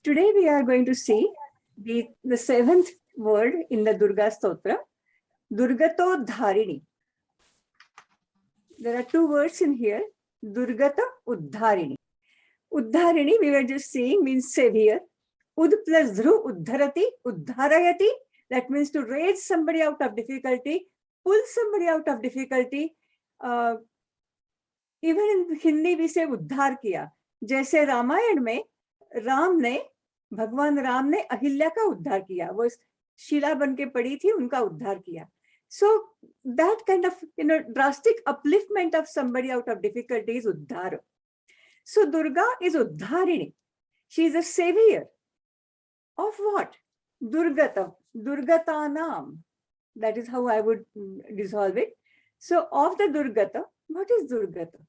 Today we are going to see the seventh word in the Durga Stotra, Durgatoddhaarini. There are two words in here, Durgatoddhaarini. Uddharini, we were just saying, means savior. Ud plus dhru, uddharati, uddharayati. That means to raise somebody out of difficulty, pull somebody out of difficulty. Even in Hindi we say uddhar kiya. जैसे रामायण में भगवान राम ने अहिल्या का उद्धार किया, वो शिला बन के पड़ी थी, उनका उद्धार किया. So that kind of drastic upliftment of somebody out of difficulty is uddhar. So Durga is uddharini. She is a savior of what? Durgata, Durgatanam. That is how I would dissolve it. So of the Durgata, what is Durgata?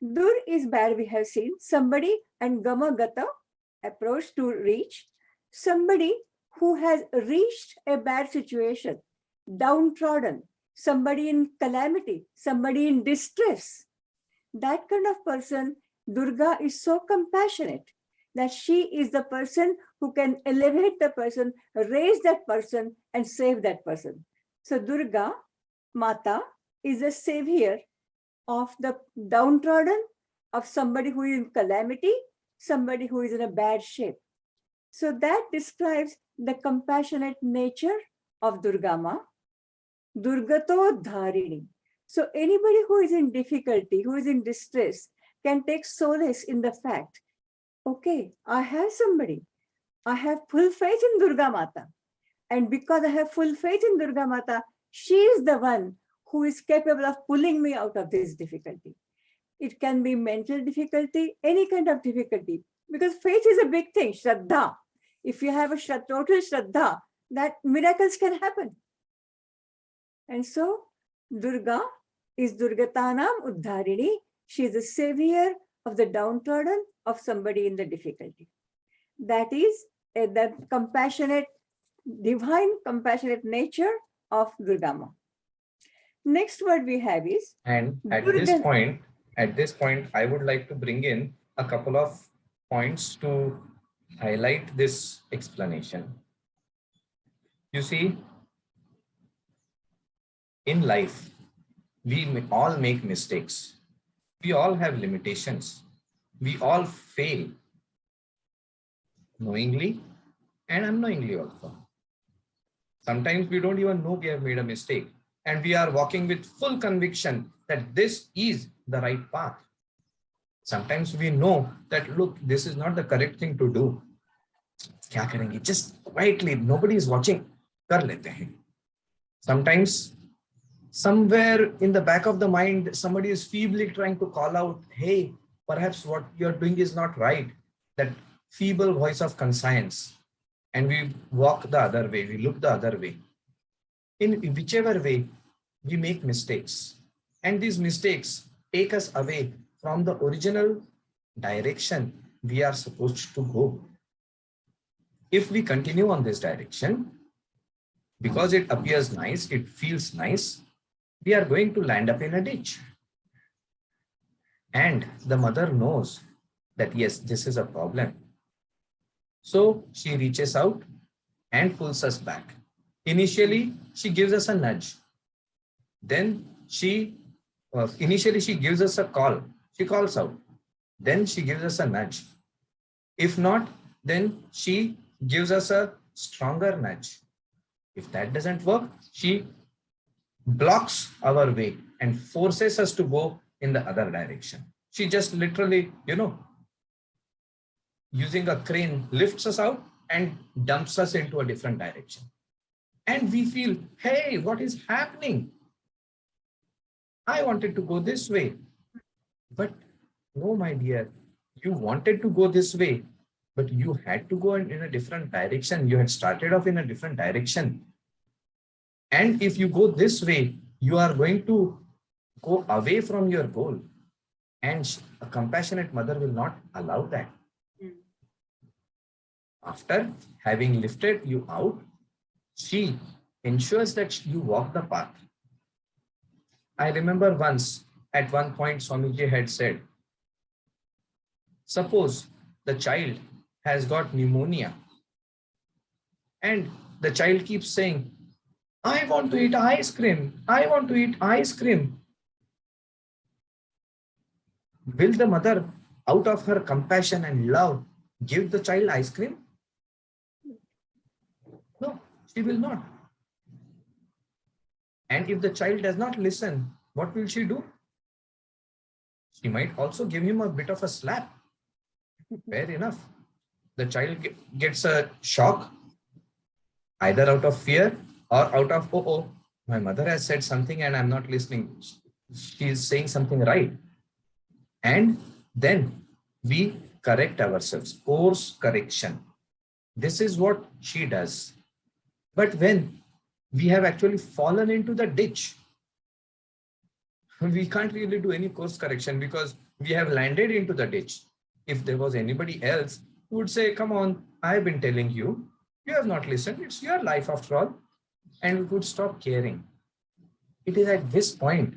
Dur is bad, we have seen. Somebody, and Gamagata, approach to reach. Somebody who has reached a bad situation, downtrodden, somebody in calamity, somebody in distress. That kind of person, Durga is so compassionate that she is the person who can elevate the person, raise that person, and save that person. So Durga, Mata, is a savior of the downtrodden, of somebody who is in calamity, somebody who is in a bad shape. So that describes the compassionate nature of Durgama, Durgatoddhaarini. So anybody who is in difficulty, who is in distress, can take solace in the fact, okay, I have somebody. I have full faith in Durga Mata. And because I have full faith in Durga Mata, she is the one who is capable of pulling me out of this difficulty. It can be mental difficulty, any kind of difficulty, because faith is a big thing, Shraddha. If you have a total Shraddha, that miracles can happen. And so Durga is Durgatanam Uddharini. She is the savior of the downtrodden, of somebody in the difficulty. That is the compassionate, divine compassionate nature of Durgama. Next word we have is, and at this point, I would like to bring in a couple of points to highlight this explanation. You see, in life, we all make mistakes. We all have limitations. We all fail knowingly and unknowingly also. Sometimes we don't even know we have made a mistake, and we are walking with full conviction that this is the right path. Sometimes we know that, look, this is not the correct thing to do. Kya karenge? Just quietly, nobody is watching. Kar lete hain. Sometimes, somewhere in the back of the mind, somebody is feebly trying to call out, hey, perhaps what you're doing is not right. That feeble voice of conscience. And we walk the other way, we look the other way. In whichever way, we make mistakes. And these mistakes take us away from the original direction we are supposed to go. If we continue on this direction, because it appears nice, it feels nice, we are going to land up in a ditch. And the mother knows that, yes, this is a problem. So she reaches out and pulls us back. Initially, she gives us a nudge. Then initially she gives us a call. She calls out. Then she gives us a nudge. If not, then she gives us a stronger nudge. If that doesn't work, she blocks our way and forces us to go in the other direction. She just literally, using a crane, lifts us out and dumps us into a different direction. And we feel, hey, what is happening? I wanted to go this way. But no, my dear, you wanted to go this way, but you had to go in a different direction. You had started off in a different direction. And if you go this way, you are going to go away from your goal. And a compassionate mother will not allow that. After having lifted you out, she ensures that you walk the path. I remember once, at one point, Swamiji had said, suppose the child has got pneumonia. And the child keeps saying, I want to eat ice cream. I want to eat ice cream. Will the mother, out of her compassion and love, give the child ice cream? No, she will not. And if the child does not listen, what will she do? She might also give him a bit of a slap. Fair enough. The child gets a shock, either out of fear or out of, oh, my mother has said something and I'm not listening. She is saying something right. And then we correct ourselves, course correction. This is what she does. But when we have actually fallen into the ditch, we can't really do any course correction because we have landed into the ditch. If there was anybody else who would say, come on, I've been telling you, you have not listened. It's your life after all. And we could stop caring. It is at this point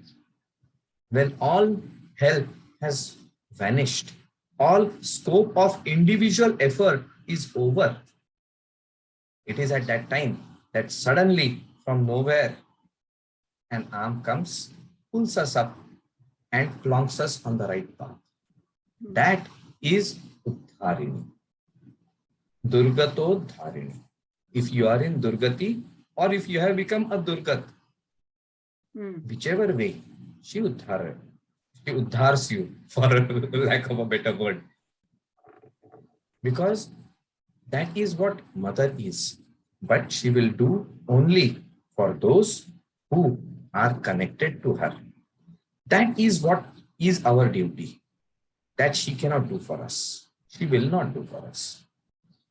when all help has vanished, all scope of individual effort is over. It is at that time that suddenly from nowhere an arm comes, pulls us up and plonks us on the right path. That is Uddharini. Durgatoddhaarini. If you are in Durgati or if you have become a Durgat, whichever way, she uddhars you, for lack of a better word. Because that is what mother is. But she will do only for those who are connected to her. That is what is our duty. That she cannot do for us. She will not do for us.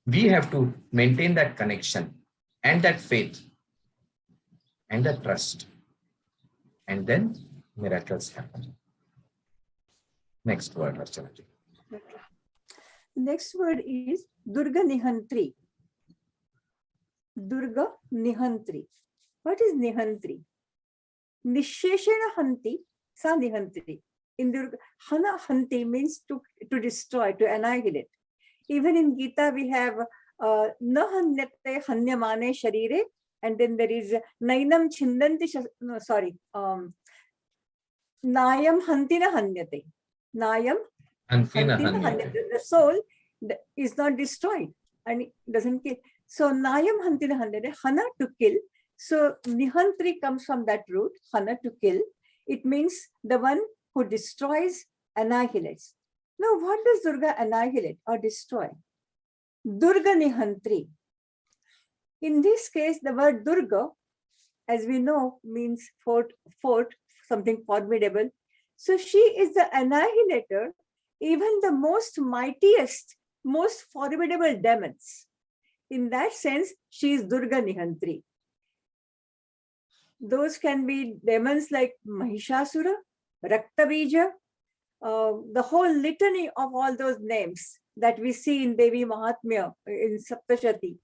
We have to maintain that connection and that faith and that trust. And then miracles happen. Next word, Archana ji. Next word is Durganihantri. Durganihantri. What is Nihantri? Nisheshana Hanti, Sa Nihantri. In Durga, Hana Hanti means to destroy, to annihilate. Even in Gita, we have Na Hanyate Hanyamane Sharire, and then there is Nainam Chindanti, Nayam Hantina Hanyate. Nayam Hantina Hanyate. The soul is not destroyed and it doesn't kill. So Nayam Hantina Hanyate, Hana to kill. So Nihantri comes from that root, Hana to kill. It means the one who destroys, annihilates. Now, what does Durga annihilate or destroy? Durganihantri. In this case, the word Durga, as we know, means fort, something formidable. So she is the annihilator, even the most mightiest, most formidable demons. In that sense, she is Durganihantri. Those can be demons like Mahishasura, Raktabija, the whole litany of all those names that we see in Devi Mahatmya, in Saptashati.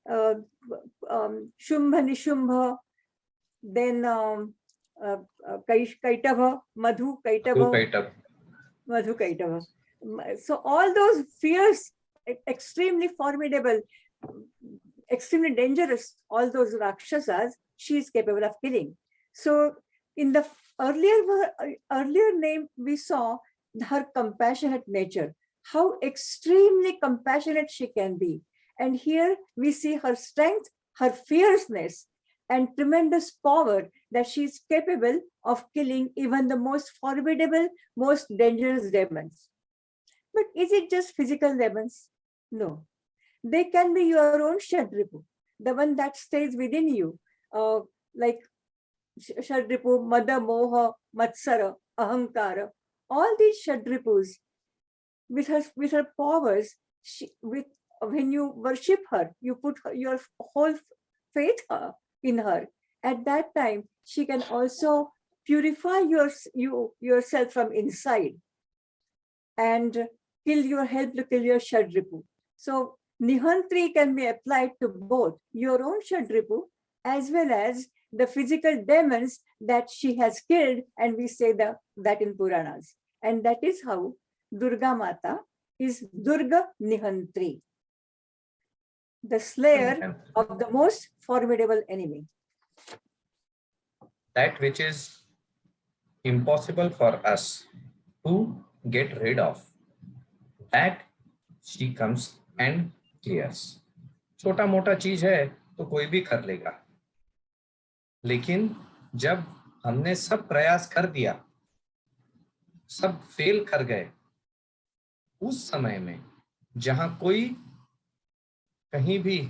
Shumbha, Nishumbha, then Kaitava, Madhu Kaitava. So all those fierce, extremely formidable, extremely dangerous, all those Rakshasas, she is capable of killing. So in the earlier name, we saw her compassionate nature, how extremely compassionate she can be. And here we see her strength, her fierceness, and tremendous power that she is capable of killing even the most formidable, most dangerous demons. But is it just physical demons? No. They can be your own Shadripu, the one that stays within you, like Shadripu, Mada, Moha, Matsara, Ahankara. All these Shadripus, with her powers, when you worship her, you put your whole faith in her. At that time, she can also purify yourself from inside and help to kill your Shadripu. So Nihantri can be applied to both your own Shadripu as well as the physical demons that she has killed, and we say that in Puranas. And that is how Durga Mata is Durga Nihantri. the slayer of the most formidable enemy. That which is impossible for us to get rid of, that she comes and clears. छोटा मोटा चीज है तो कोई भी कर लेगा, लेकिन जब हमने सब प्रयास कर दिया, सब फेल कर गए, उस समय में जहां कोई कहीं भी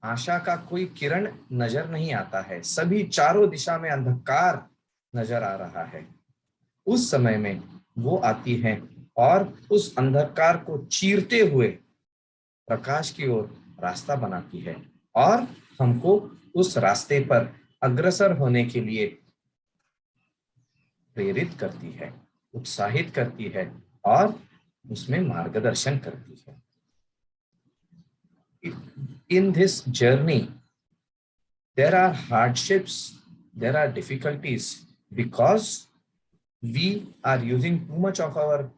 आशा का कोई किरण नजर नहीं आता है, सभी चारों दिशा में अंधकार नजर आ रहा है, उस समय में वो आती है और उस अंधकार को चीरते हुए प्रकाश की ओर रास्ता बनाती है और हमको उस रास्ते पर अग्रसर होने के लिए प्रेरित करती है, उत्साहित करती है और उसमें मार्गदर्शन करती है. In this journey, there are hardships, there are difficulties because we are using too much of our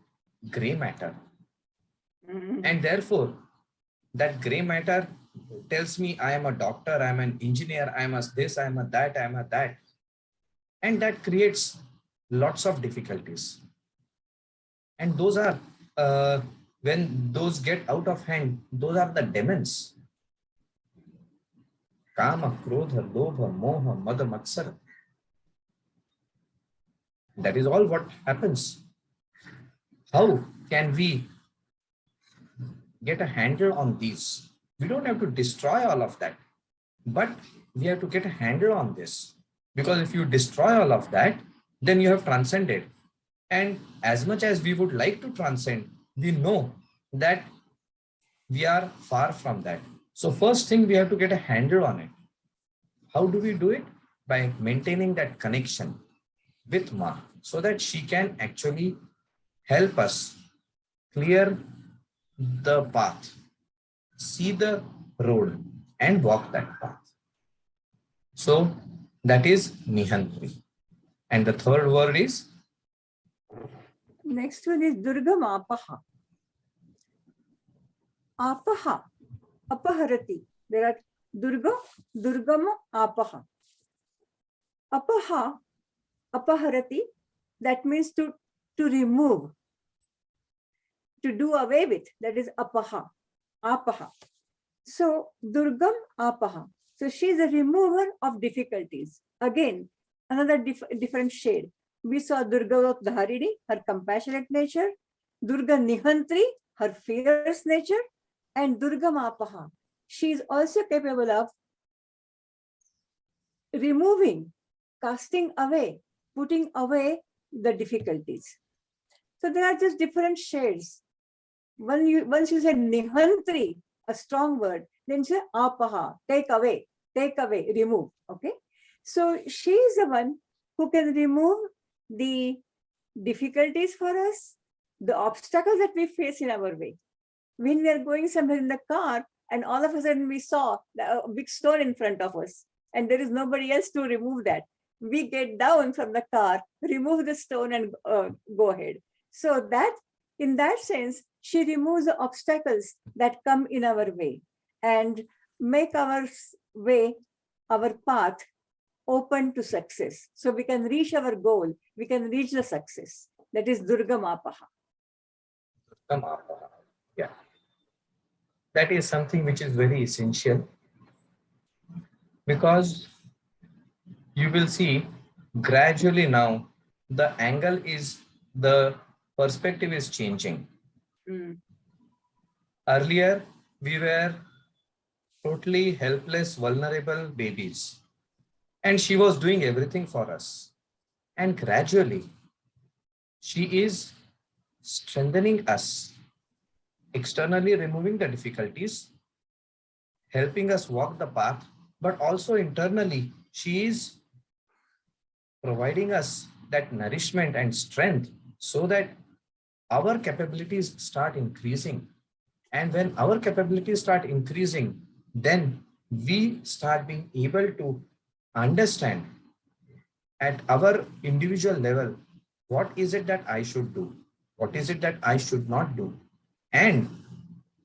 gray matter. And therefore, that gray matter tells me I am a doctor, I am an engineer, I am a this, I am a that, I am a that. And that creates lots of difficulties. And those are, when those get out of hand, those are the demons. Kama, Krodha, Lobha, Moha, Mada, Matsara. That is all what happens. How can we get a handle on these? We don't have to destroy all of that, but we have to get a handle on this. Because if you destroy all of that, then you have transcended. And as much as we would like to transcend, we know that we are far from that. So first thing, we have to get a handle on it. How do we do it? By maintaining that connection with Ma, so that she can actually help us clear the path, see the road and walk that path. So that is Nihantri. And the third word is? Next one is Durgamaapahaa. Apaha, apaharati. There are Durga, Durgamaapahaa. Apaha, apaharati, that means to remove, to do away with, that is apaha, apaha. So Durgamaapahaa. So she is a remover of difficulties. Again, another different shade. We saw Durganihantri, her compassionate nature, Durganihantri, her fierce nature, and Durgamaapahaa. She is also capable of removing, casting away, putting away the difficulties. So there are just different shades. Once you say Nihantri, a strong word, then you say Apaha, take away, remove. Okay. So she is the one who can remove the difficulties for us, the obstacles that we face in our way. When we are going somewhere in the car and all of a sudden we saw a big stone in front of us and there is nobody else to remove that, we get down from the car, remove the stone and go ahead. So that, in that sense, she removes the obstacles that come in our way and make our way, our path open to success. So we can reach our goal, we can reach the success. That is Durgamaapahaa. Durgamaapahaa. Yeah. That is something which is very essential, because you will see gradually now the angle is, the perspective is changing. Earlier, we were totally helpless, vulnerable babies, and she was doing everything for us. And gradually, she is strengthening us, externally removing the difficulties, helping us walk the path, but also internally, she is providing us that nourishment and strength so that our capabilities start increasing. And when our capabilities start increasing, then we start being able to understand at our individual level, what is it that I should do? What is it that I should not do? And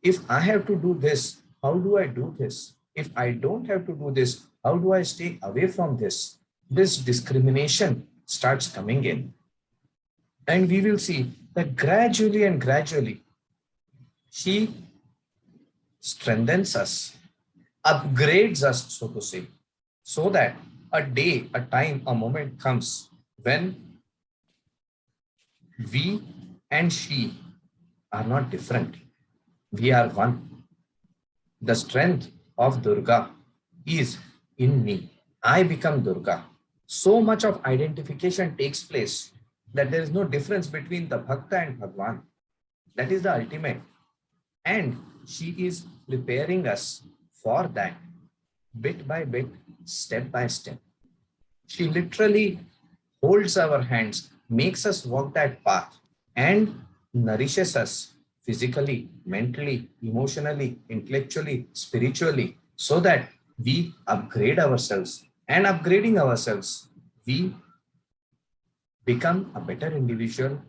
if I have to do this, how do I do this? If I don't have to do this, how do I stay away from this? This discrimination starts coming in. And we will see that gradually and gradually, she strengthens us, upgrades us, so to say, so that a day, a time, a moment comes when we and she are not different. We are one. The strength of Durga is in me. I become Durga. So much of identification takes place that there is no difference between the Bhakta and Bhagwan. That is the ultimate. And she is preparing us for that bit by bit, step by step. She literally holds our hands, makes us walk that path, and nourishes us physically, mentally, emotionally, intellectually, spiritually, so that we upgrade ourselves. And upgrading ourselves, we become a better individual,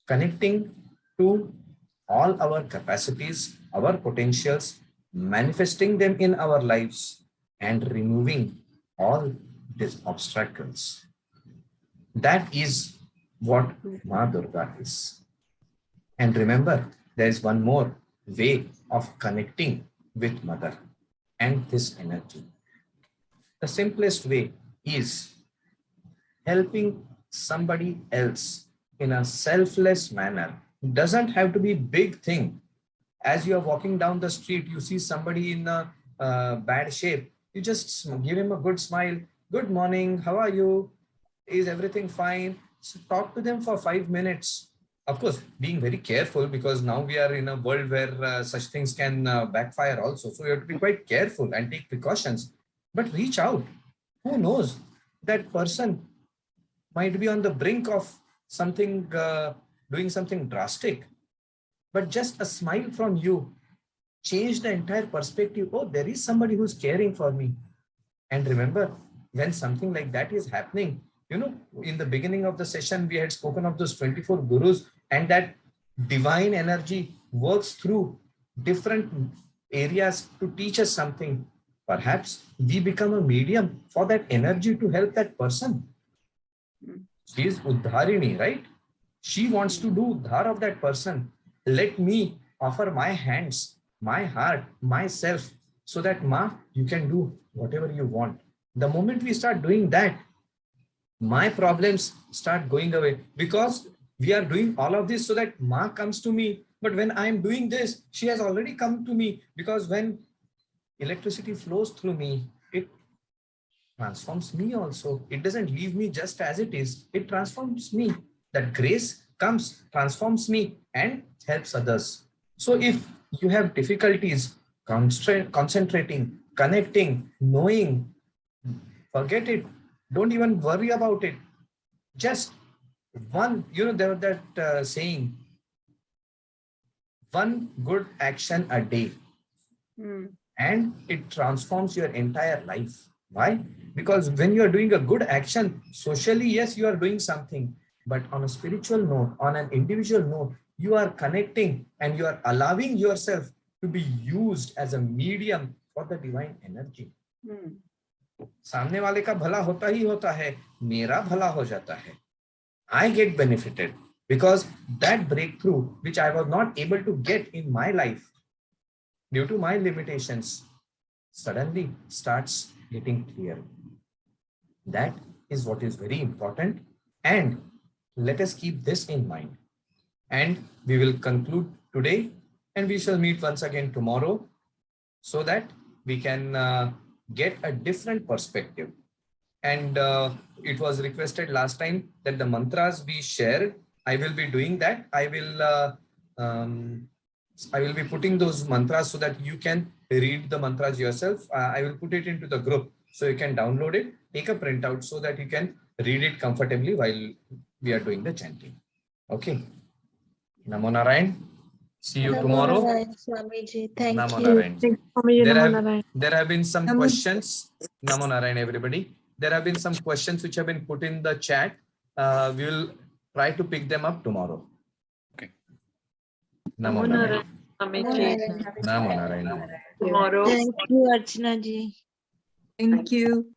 connecting to all our capacities, our potentials, manifesting them in our lives, and removing all these obstacles. That is what Ma Durga is. And remember, there is one more way of connecting with Mother and this energy. The simplest way is helping somebody else in a selfless manner. It doesn't have to be big thing. As you are walking down the street, you see somebody in a bad shape. You just give him a good smile. Good morning. How are you? Is everything fine? So talk to them for 5 minutes. Of course, being very careful, because now we are in a world where such things can backfire also. So you have to be quite careful and take precautions. But reach out. Who knows? That person might be on the brink of something, doing something drastic. But just a smile from you changed the entire perspective. Oh, there is somebody who's caring for me. And remember, when something like that is happening, you know, in the beginning of the session, we had spoken of those 24 gurus, and that divine energy works through different areas to teach us something. Perhaps we become a medium for that energy to help that person. She is Uddharini, right? She wants to do Uddhar of that person. Let me offer my hands, my heart, myself, so that Ma, you can do whatever you want. The moment we start doing that, my problems start going away, because we are doing all of this so that Ma comes to me. But when I am doing this, she has already come to me, because when electricity flows through me, it transforms me also. It doesn't leave me just as it is. It transforms me. That grace comes, transforms me, and helps others. So if you have difficulties concentrating, connecting, knowing, forget it. Don't even worry about it. Just one, you know, there was that saying, one good action a day, and it transforms your entire life. Why? Because when you are doing a good action, socially, yes, you are doing something, but on a spiritual note, on an individual note, you are connecting and you are allowing yourself to be used as a medium for the divine energy. सामने वाले का भला होता ही होता है, मेरा भला हो जाता है. I get benefited because that breakthrough which I was not able to get in my life due to my limitations suddenly starts getting clear. That is what is very important, and let us keep this in mind. And we will conclude today, and we shall meet once again tomorrow, so that we can get a different perspective. And it was requested last time that the mantras be shared. I will be doing that. I will be putting those mantras so that you can read the mantras yourself. I will put it into the group so you can download it, take a printout so that you can read it comfortably while we are doing the chanting. Okay. Namo Narayan. See you tomorrow. Swamiji. Thank Namo you. Narayan. There have been some questions. Namo Narayan, everybody. There have been some questions which have been put in the chat. We will try to pick them up tomorrow. Okay. Namo Narayan. Namo Narayana. Tomorrow. Thank you, Archana ji. Thank you.